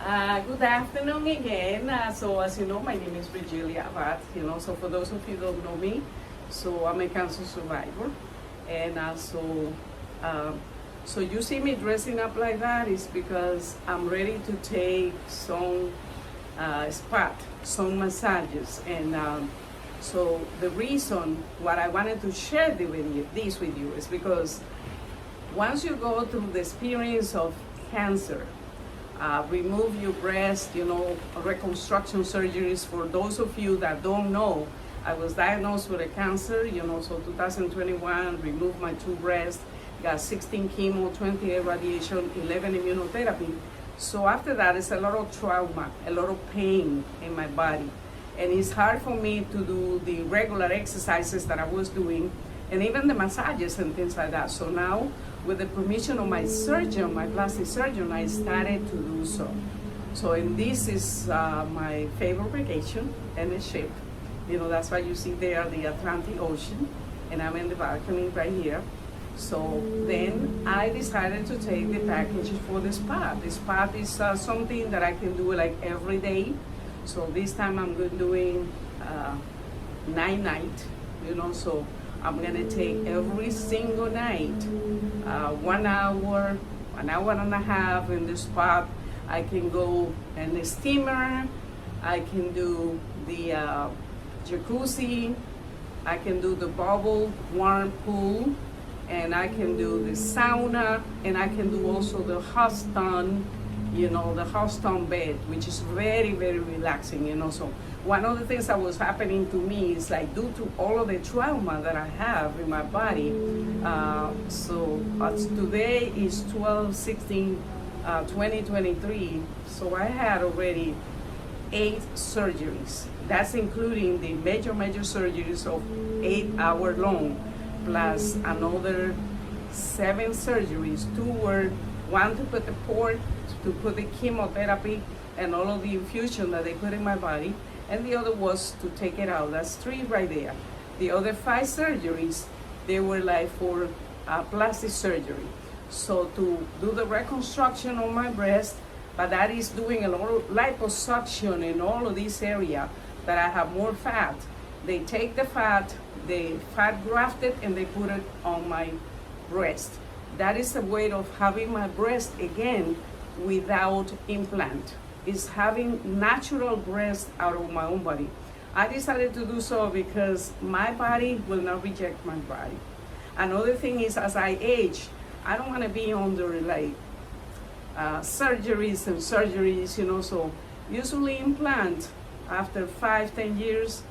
Good afternoon again. So as you know, my name is Virgilia Abad. So for those of you who don't know me, so I'm a cancer survivor, and also, so you see me dressing up like that is because I'm ready to take some some massages, and so the reason what I wanted to share this with you is because once you go through the experience of cancer, remove your breast, reconstruction surgeries. For those of you that don't know, I was diagnosed with a cancer, so 2021, removed my 2 breasts, got 16 chemo, 28 radiation, 11 immunotherapy. So after that, it's a lot of trauma, a lot of pain in my body. And it's hard for me to do the regular exercises that I was doing, and even the massages and things like that. So now, with the permission of my surgeon, my plastic surgeon, I started to do so. And this is my favorite vacation and a ship. That's why you see there the Atlantic Ocean, and I'm in the balcony right here. So then I decided to take the package for the spa. The spa is something that I can do like every day. So this time I'm doing 9 nights, so I'm gonna take every single night 1 hour, an hour and a half in the spa. I can go in the steamer, I can do the jacuzzi, I can do the bubble warm pool, and I can do the sauna, and I can do also the hot stone, the hot stone bed, which is very, very relaxing, So one of the things that was happening to me is like due to all of the trauma that I have in my body. Today is 12/16/2023. So I had already 8 surgeries. That's including the major surgeries of 8 hour long, plus another 7 surgeries. 2 were one to put the port, to put the chemotherapy and all of the infusion that they put in my body, and the other was to take it out. That's 3 right there. The other 5 surgeries, they were like for plastic surgery. So to do the reconstruction on my breast, but that is doing a lot of liposuction in all of this area that I have more fat. They take the fat grafted, and they put it on my breast. That is a way of having my breast again without implant. Is having natural breast out of my own body. I decided to do so because my body will not reject my body. Another thing is, as I age, I don't want to be under like surgeries, so usually implant after 5-10 years,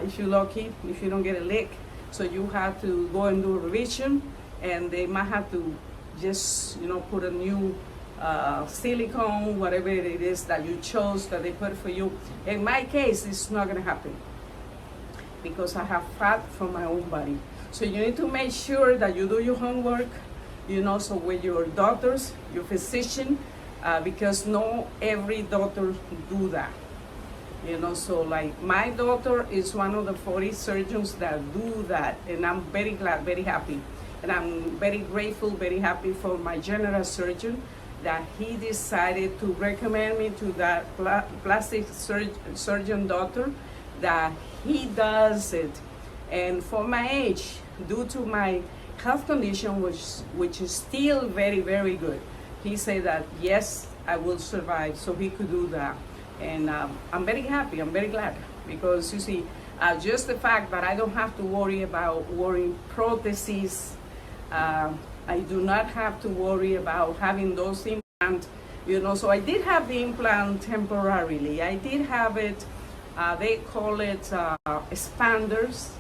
if you're lucky, if you don't get a leak. So you have to go and do a revision, and they might have to just put a new silicone, whatever it is that you chose that they put for you. In my case, it's not going to happen because I have fat from my own body. So you need to make sure that you do your homework, so with your doctors, your physician, because not every doctor do that. So like my doctor is one of the 40 surgeons that do that, and I'm very glad, very happy. And I'm very grateful, very happy for my general surgeon that he decided to recommend me to that plastic surgeon doctor, that he does it. And for my age, due to my health condition, which is still very, very good, he said that yes, I will survive, so he could do that. And I'm very happy, I'm very glad, because you see, just the fact that I don't have to worry about wearing prostheses, I do not have to worry about having those implants, so I did have the implant temporarily. I did have it, they call it expanders.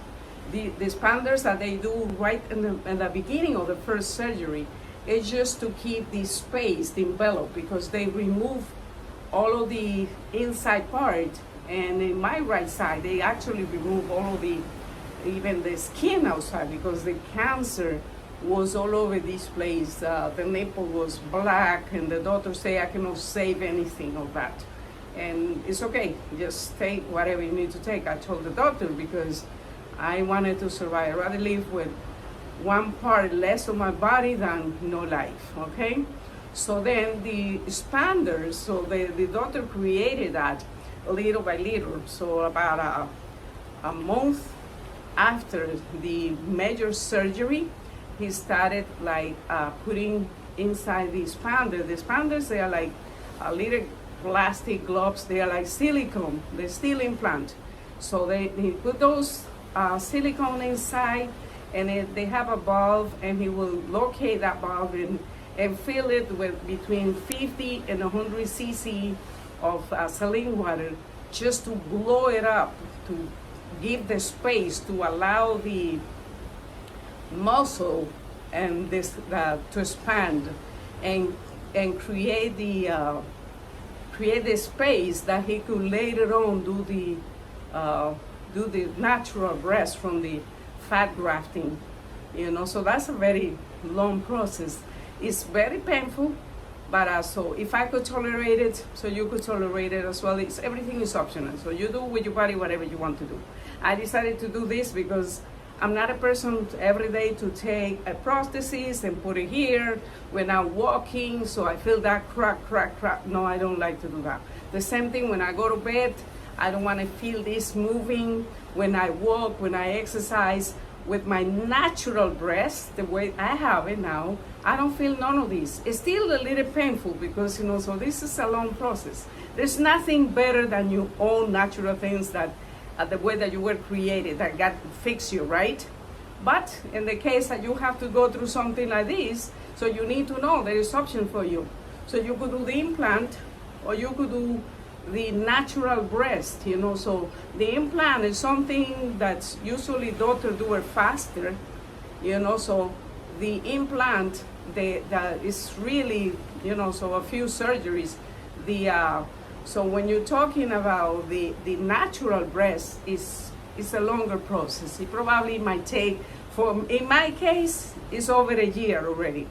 The expanders that they do right in the beginning of the first surgery, it's just to keep the space, the envelope, because they remove all of the inside part. And in my right side, they actually remove all of even the skin outside, because the cancer was all over this place. The nipple was black, and the doctor say I cannot save anything of that. And it's okay, just take whatever you need to take. I told the doctor, because I wanted to survive. I'd rather live with one part less of my body than no life, okay? So then the expanders, so the doctor created that little by little. So about a month after the major surgery, he started like putting inside the expander. The expanders, they are like little plastic globes. They are like silicone, the steel implant. So they put those silicone inside, and they have a valve, and he will locate that valve and fill it with between 50 and 100 cc of saline water, just to blow it up, to give the space to allow the muscle and this to expand and create the space that he could later on do the natural breast from the fat grafting, So that's a very long process. It's very painful, but so if I could tolerate it, so you could tolerate it as well. Everything is optional, so you do with your body whatever you want to do. I decided to do this because I'm not a person every day to take a prosthesis and put it here when I'm walking, so I feel that crack. No, I don't like to do that. The same thing when I go to bed, I don't want to feel this moving when I walk, when I exercise. With my natural breast, the way I have it now, I don't feel none of this. It's still a little painful because, so this is a long process. There's nothing better than your own natural things that the way that you were created, that God fixed you, right? But in the case that you have to go through something like this, so you need to know there is option for you. So you could do the implant, or you could do the natural breast, So the implant is something that's usually doctors do it faster, So the implant, that is really, so a few surgeries. So when you're talking about the natural breast, is a longer process. It probably might take, in my case, it's over a year already.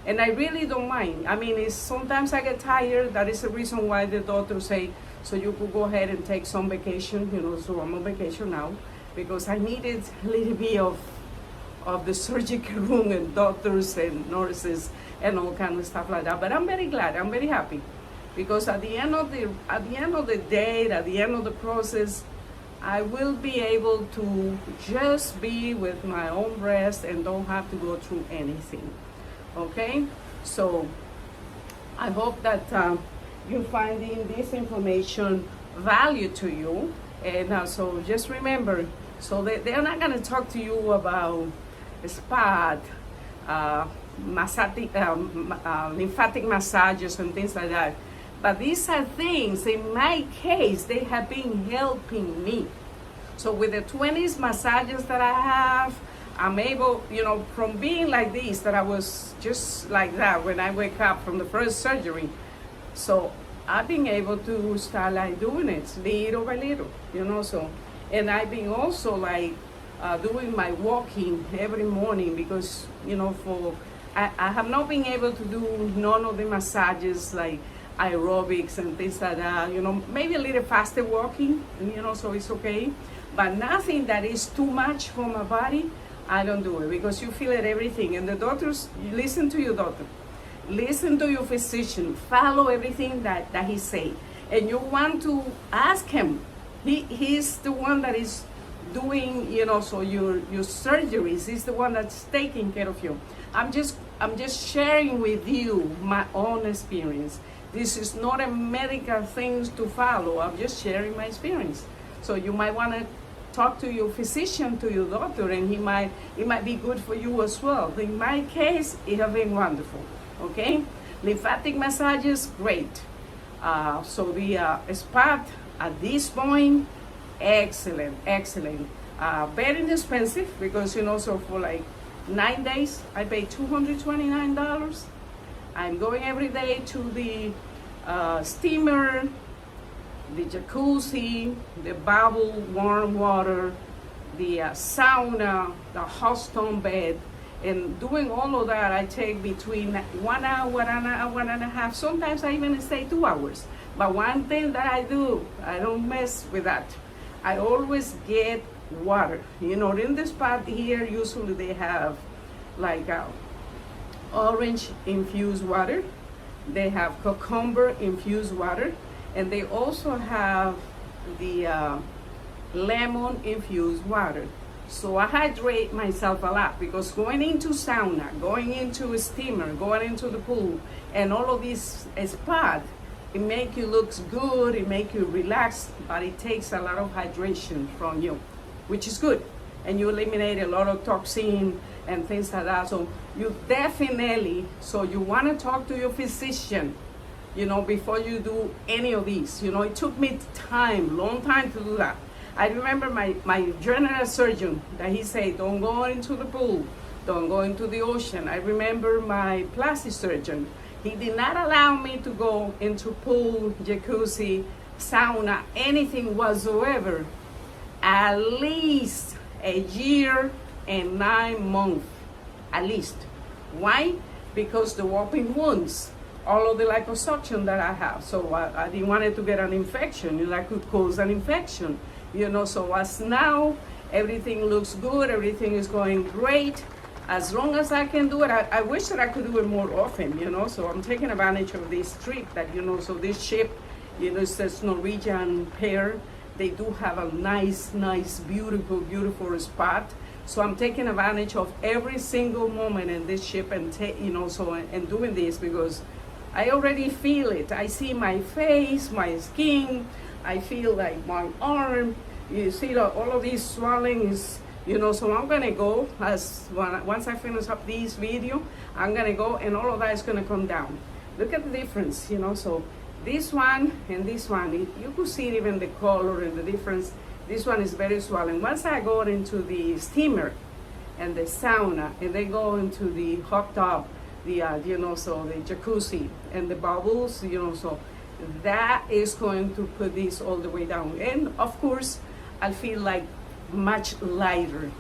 And I really don't mind. I mean, sometimes I get tired. That is the reason why the doctors say, so you could go ahead and take some vacation, so I'm on vacation now, because I needed a little bit of the surgical room and doctors and nurses and all kind of stuff like that. But I'm very glad, I'm very happy, because at the end of the day, at the end of the process, I will be able to just be with my own breast and don't have to go through anything. Okay, so I hope that you're finding this information value to you, and so just remember, so they're not going to talk to you about spa, lymphatic massages and things like that, but these are things, in my case, they have been helping me. So with the 20 massages that I have, I'm able, from being like this, that I was just like that when I wake up from the first surgery. So I've been able to start like doing it little by little, so. And I've been also like doing my walking every morning because, I have not been able to do none of the massages like aerobics and things like that, maybe a little faster walking, so it's okay. But nothing that is too much for my body, I don't do it, because you feel it everything. And the doctors, you listen to your doctor, listen to your physician, follow everything that he say. And you want to ask him. He's the one that is doing, so your surgeries. He's the one that's taking care of you. I'm just sharing with you my own experience. This is not a medical thing to follow. I'm just sharing my experience. So you might want to talk to your physician, to your doctor, and it might be good for you as well. In my case, it has been wonderful. Okay, lymphatic massages, great. So the spot at this point, excellent. Very inexpensive because so for like 9 days, I paid $229. I'm going every day to the steamer, the jacuzzi, the bubble warm water, the sauna, the hot stone bed, and doing all of that, I take between 1 hour and an hour and a half. Sometimes I even stay 2 hours. But one thing that I do, I don't mess with that. I always get water. In the spot here, usually they have like orange infused water. They have cucumber infused water, and they also have the lemon infused water. So I hydrate myself a lot, because going into sauna, going into a steamer, going into the pool, and all of these spots, it make you look good, it make you relax, but it takes a lot of hydration from you, which is good. And you eliminate a lot of toxin and things like that. So you definitely, so you want to talk to your physician, you know, before you do any of these. You know, it took me time, long time to do that. I remember my general surgeon that he said, don't go into the pool, don't go into the ocean. I remember my plastic surgeon, he did not allow me to go into pool, jacuzzi, sauna, anything whatsoever, at least a year and 9 months, at least. Why? Because the open wounds, all of the liposuction that I have. So I didn't want it to get an infection, you know, that could cause an infection. You know, so as now, everything looks good, everything is going great. As long as I can do it, I wish that I could do it more often, you know, so I'm taking advantage of this trip that, you know, so this ship, you know, it says Norwegian pair. They do have a nice, beautiful spot. So I'm taking advantage of every single moment in this ship and, you know, so, and doing this, because I already feel it. I see my face, my skin, I feel like my arm, you see all of these swelling is, you know, so I'm gonna go, once I finish up this video, I'm gonna go and all of that is gonna come down. Look at the difference, you know, so this one and this one, you could see even the color and the difference. This one is very swollen. Once I go into the steamer and the sauna, and they go into the hot tub, the, you know, so the jacuzzi and the bubbles, you know, so that is going to put this all the way down. And of course, I feel like much lighter,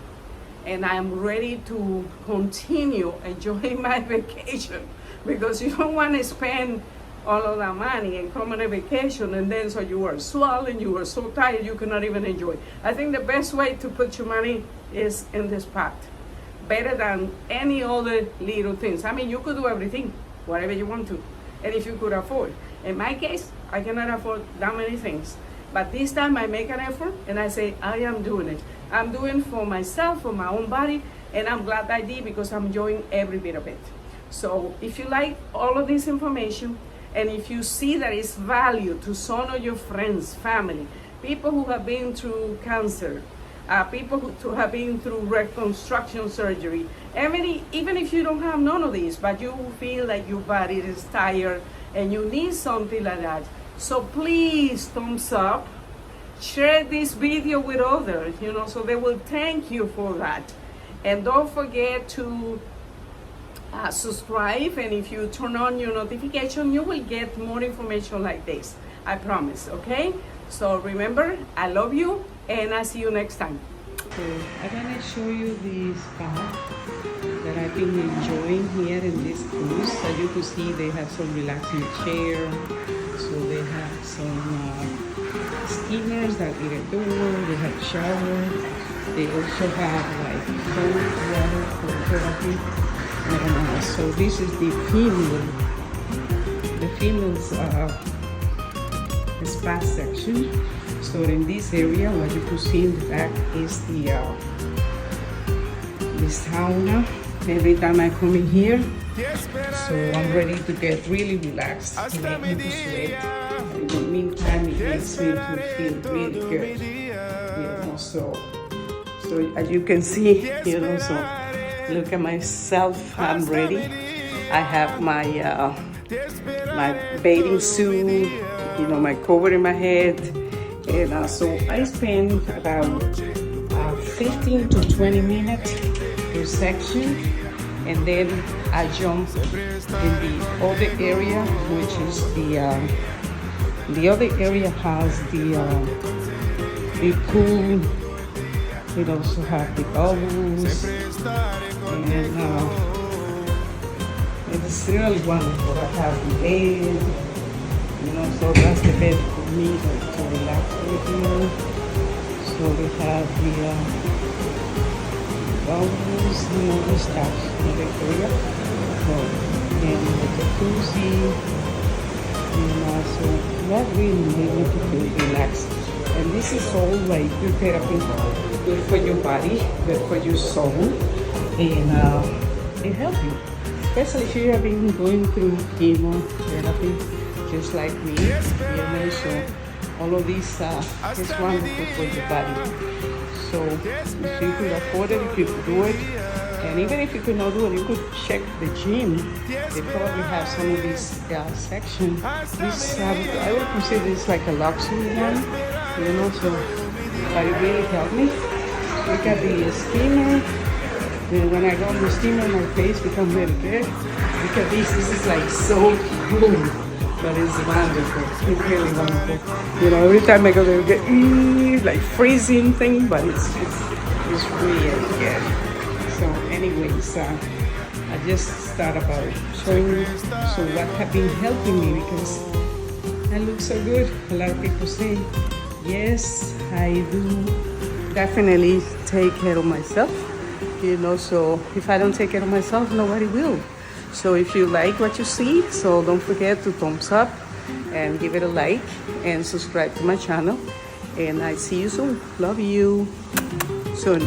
and I'm ready to continue enjoying my vacation, because you don't want to spend all of that money and come on a vacation and then so you are swollen, you are so tired you cannot even enjoy. I think the best way to put your money is in this pot, better than any other little things. I mean, you could do everything, whatever you want to, and if you could afford. In my case, I cannot afford that many things. But this time I make an effort and I say, I am doing it. I'm doing for myself, for my own body, and I'm glad I did, because I'm enjoying every bit of it. So if you like all of this information, and if you see that it's value to some of your friends, family, people who have been through cancer, people who have been through reconstruction surgery, even if you don't have none of these, but you feel like your body is tired and you need something like that, so please thumbs up, share this video with others, you know, so they will thank you for that. And don't forget to subscribe, and if you turn on your notification, you will get more information like this, I promise. Okay, so remember, I love you, and I'll see you next time. So I'm gonna show you the spot that I've been enjoying here in this cruise. As you can see, they have some relaxing chair, so they have some steamers that you can do, they have shower, they also have like cold water for therapy. So this is the female's spa section. So in this area, what you can see in the back is the sauna. Every time I come in here, so I'm ready to get really relaxed, make me to sweat. In the meantime, it makes me to feel really good. You know, so as you can see, you know, so look at myself, I'm ready. I have my my bathing suit, you know, my cover in my head, and so I spend about 15 to 20 minutes per section, and then I jump in the other area, which is the other area has the pool. It also have the bubbles, and it's really wonderful. I have the bed, you know, so that's the bed for me to relax with you. So we have the bubbles and all this stuff in the area. So, and the jacuzzi, so that really made me to feel relaxed. And this is all like your therapy, good for your body, good for your soul, and it helps you. Especially if you have been going through chemotherapy, just like me, so all of these is wonderful for your body. So if you could afford it, if you could do it, and even if you could not do it, you could check the gym. They probably have some of these sections. This I would consider this like a luxury one, so but it really helped me. Look at the steamer. And when I go on the steamer, my face becomes very good. Look at this. This is like so cool, but it's wonderful. It's really wonderful. Every time I go there, I get like freezing thing, but it's really good. So, anyways, I just thought about showing you what have been helping me because I look so good. A lot of people say, yes, I do definitely take care of myself. So if I don't take care of myself, nobody will. So if you like what you see, so don't forget to thumbs up and give it a like and subscribe to my channel. And I see you soon. Love you soon.